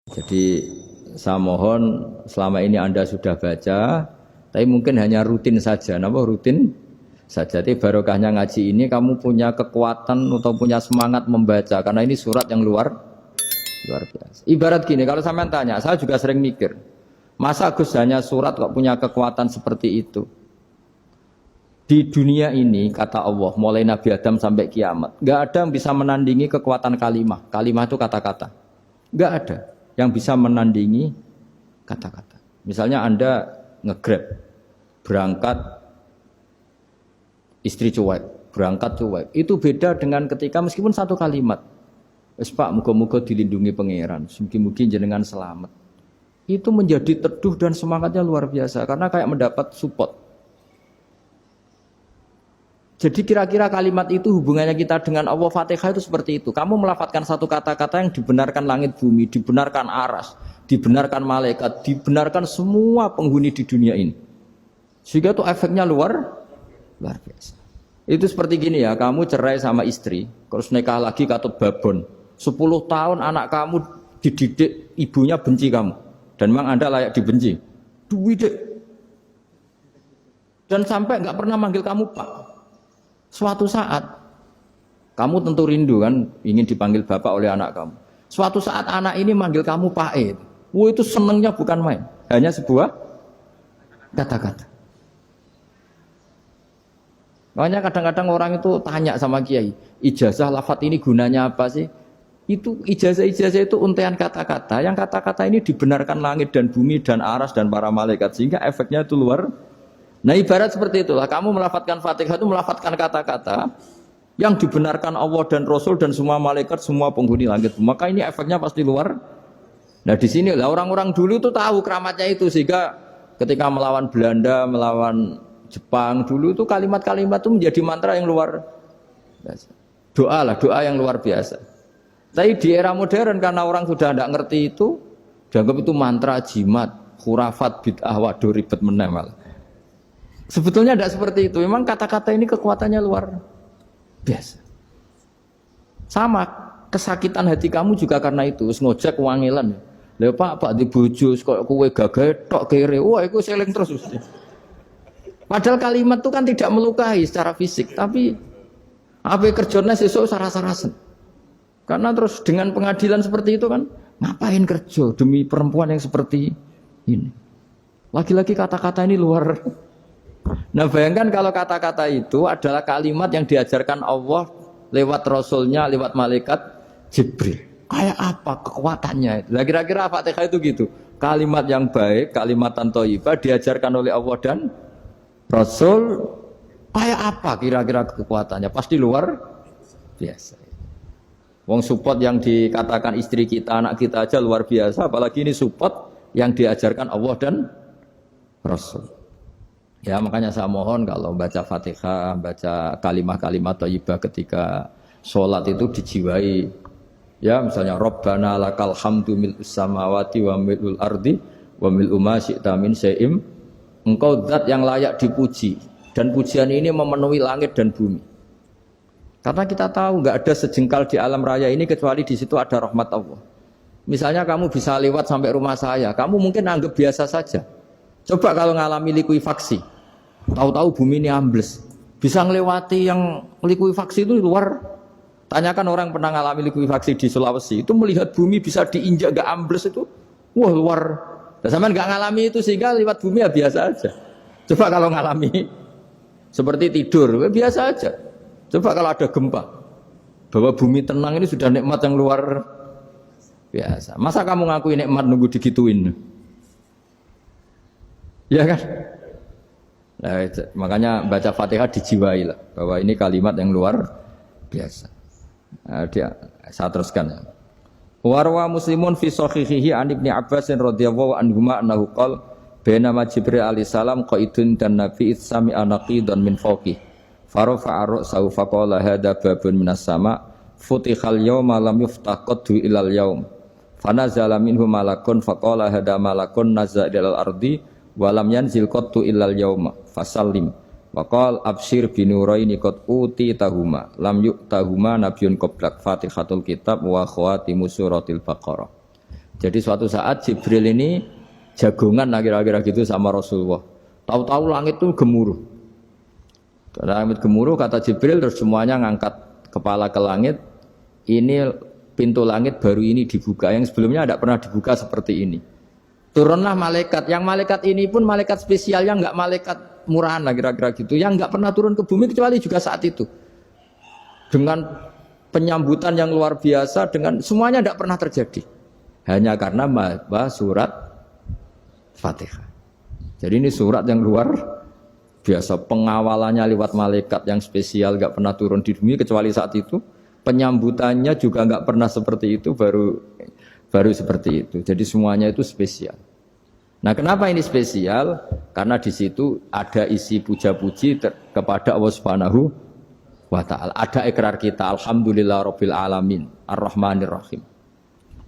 Jadi saya mohon selama ini Anda sudah baca, tapi mungkin hanya rutin saja. Napa rutin saja? Tapi barokahnya ngaji ini kamu punya kekuatan atau punya semangat membaca karena ini surat yang luar biasa. Ibarat gini, kalau sampean tanya, saya juga sering mikir, masa Gus hanya surat kok punya kekuatan seperti itu? Di dunia ini kata Allah, mulai Nabi Adam sampai kiamat, nggak ada yang bisa menandingi kekuatan kalimah. Kalimah itu kata-kata. Nggak ada yang bisa menandingi kata-kata. Misalnya Anda nge-grab, berangkat istri cuek, berangkat cuek. Itu beda dengan ketika meskipun satu kalimat. Wes Pak, muga-muga dilindungi pangeran, mugi-mugi jenengan selamat. Itu menjadi teduh dan semangatnya luar biasa karena kayak mendapat support. Jadi kira-kira kalimat itu hubungannya kita dengan Allah, Fatihah itu seperti itu. Kamu melafadzkan satu kata-kata yang dibenarkan langit bumi, dibenarkan aras, dibenarkan malaikat, dibenarkan semua penghuni di dunia ini. Sehingga itu efeknya luar biasa. Itu seperti gini ya, kamu cerai sama istri, terus nikah lagi katut babon. 10 tahun anak kamu dididik, ibunya benci kamu. Dan memang Anda layak dibenci. Duwidek. Dan sampai nggak pernah manggil kamu Pak. Suatu saat, kamu tentu rindu kan, ingin dipanggil bapak oleh anak kamu. Suatu saat anak ini manggil kamu Pak E. Wah itu senengnya bukan main, hanya sebuah kata-kata. Makanya kadang-kadang orang itu tanya sama kiai, ijazah lafadz ini gunanya apa sih? Itu ijazah-ijazah itu untean kata-kata, yang kata-kata ini dibenarkan langit dan bumi dan aras dan para malaikat, sehingga efeknya itu luar. Nah ibarat seperti itulah, kamu melafadzkan Fatihah itu melafadzkan kata-kata yang dibenarkan Allah dan Rasul dan semua malaikat, semua penghuni langit. Maka ini efeknya pasti luar. Nah di sini lah orang-orang dulu itu tahu keramatnya itu, sehingga ketika melawan Belanda, melawan Jepang dulu itu kalimat-kalimat itu menjadi mantra yang luar biasa. Doa lah, doa yang luar biasa. Tapi di era modern karena orang sudah tidak ngerti itu, dianggap itu mantra, jimat, khurafat, bid'ah, waduh ribet menemal. Sebetulnya tidak seperti itu. Memang kata-kata ini kekuatannya luar biasa. Sama kesakitan hati kamu juga karena itu. Ngojek wangilan. Lha Pak di bojo kok kowe gagah tok kere. Wah, iku seling terus. Padahal kalimat itu kan tidak melukai secara fisik, tapi apa kerjanya sesuk saras-sarasen. Karena terus dengan pengadilan seperti itu kan, ngapain kerja demi perempuan yang seperti ini? Lagi-lagi kata-kata ini luar. Nah bayangkan kalau kata-kata itu adalah kalimat yang diajarkan Allah lewat Rasulnya, lewat malaikat Jibril. Kayak apa kekuatannya? Nah kira-kira Fatihah itu gitu. Kalimat yang baik, kalimatan thayyibah diajarkan oleh Allah dan Rasul. Kayak apa kira-kira kekuatannya? Pasti luar biasa. Wong support yang dikatakan istri kita, anak kita aja luar biasa. Apalagi ini support yang diajarkan Allah dan Rasul. Ya makanya saya mohon kalau baca Fatihah, baca kalimat-kalimat thayyibah ketika sholat itu dijiwai. Ya misalnya Rabbana lakal hamdu mil'us samawati wa mil'ul ardi wa mil'u ma syi'ta min syai'im. Engkau zat yang layak dipuji dan pujian ini memenuhi langit dan bumi. Karena kita tahu nggak ada sejengkal di alam raya ini kecuali di situ ada rahmat Allah. Misalnya kamu bisa lewat sampai rumah saya, kamu mungkin anggap biasa saja. Coba kalau ngalami likuifaksi, tahu-tahu bumi ini ambles, bisa ngelewati yang likuifaksi itu luar. Tanyakan orang pernah ngalami likuifaksi di Sulawesi, itu melihat bumi bisa diinjak gak ambles itu, wah luar. Dan sampean gak ngalami itu sehingga lewat bumi ya biasa aja. Coba kalau ngalami seperti tidur, biasa aja. Coba kalau ada gempa, bahwa bumi tenang ini sudah nikmat yang luar biasa. Masa kamu ngakuin nikmat nunggu digituin? Ya kan? Nah, makanya baca Fatihah dijiwai lah bahwa ini kalimat yang luar biasa. Nah, saya teruskan ya. Warwa Muslimun fi sahihihi an Ibnu Abbas radhiyallahu anhuma annahu qala bainama Jibril alaihi salam qaidun dan Nabi itsami anaqidan min fawqi farafa'a ra'sahu faqala hadza babun minas sama futihal yawma lam yuftah qaddu ilal yaum fanazala minhu malakun faqala hadza malakun nazza ilal ardi walam yanzil qattu illal yauma fasallim waqal absyir binuraini qad uti tahuma lam yu'tahuma nabiyyun qablak Fatihatul kitab wa khawatimu suratil baqarah. Jadi suatu saat Jibril ini jagongan kira-kira gitu sama Rasulullah. Tahu-tahu langit itu gemuruh. Langit gemuruh kata Jibril terus semuanya ngangkat kepala ke langit. Ini pintu langit baru ini dibuka. Yang sebelumnya tidak pernah dibuka seperti ini. Turunlah malaikat. Yang malaikat ini pun malaikat spesial yang nggak malaikat murahan lah kira-kira gitu. Yang nggak pernah turun ke bumi kecuali juga saat itu. Dengan penyambutan yang luar biasa, dengan semuanya tidak pernah terjadi. Hanya karena membaca surat Fatihah. Jadi ini surat yang luar biasa. Pengawalannya lewat malaikat yang spesial nggak pernah turun di bumi kecuali saat itu. Penyambutannya juga nggak pernah seperti itu, baru seperti itu. Jadi semuanya itu spesial. Nah, kenapa ini spesial? Karena di situ ada isi puja-puji kepada Allah Subhanahu wa ta'ala. Ada ikrar kita, alhamdulillah rabbil alamin, ar-rahmanir rahim.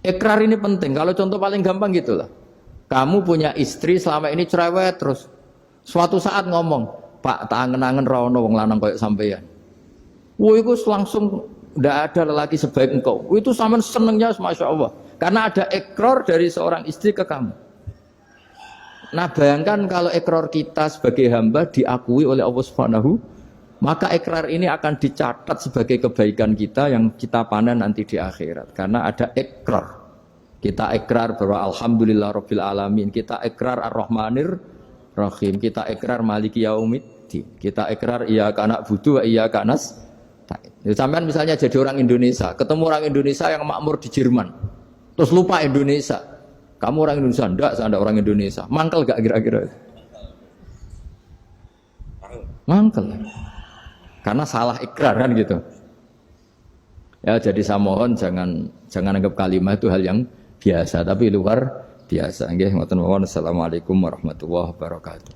Ikrar ini penting. Kalau contoh paling gampang gitulah. Kamu punya istri selama ini cerewet terus. Suatu saat ngomong, "Pak, tak angen-angen ra ono wong lanang koyo sampeyan." Wah, itu langsung ndak ada lelaki sebaik engkau. Itu sampean senengnya Masya Allah. Karena ada ikrar dari seorang istri ke kamu. Nah, bayangkan kalau ikrar kita sebagai hamba diakui oleh Allah Subhanahu, maka ikrar ini akan dicatat sebagai kebaikan kita yang kita panen nanti di akhirat. Karena ada ikrar. Kita ikrar bahwa alhamdulillah rabbil alamin. Kita ikrar ar-rahmanir rahim. Kita ikrar maliki yaumiddin. Kita ikrar iyyaka na'budu wa iyyaka nasta'in. Sampean misalnya jadi orang Indonesia, ketemu orang Indonesia yang makmur di Jerman. Terus lupa Indonesia. Kamu orang Indonesia? Enggak, saya enggak orang Indonesia. Mangkel gak kira-kira? Mangkel. Karena salah ikrar kan gitu. Ya, jadi saya mohon jangan anggap kalimat itu hal yang biasa, tapi luar biasa. Nggih, ngoten mawon. Assalamualaikum warahmatullahi wabarakatuh.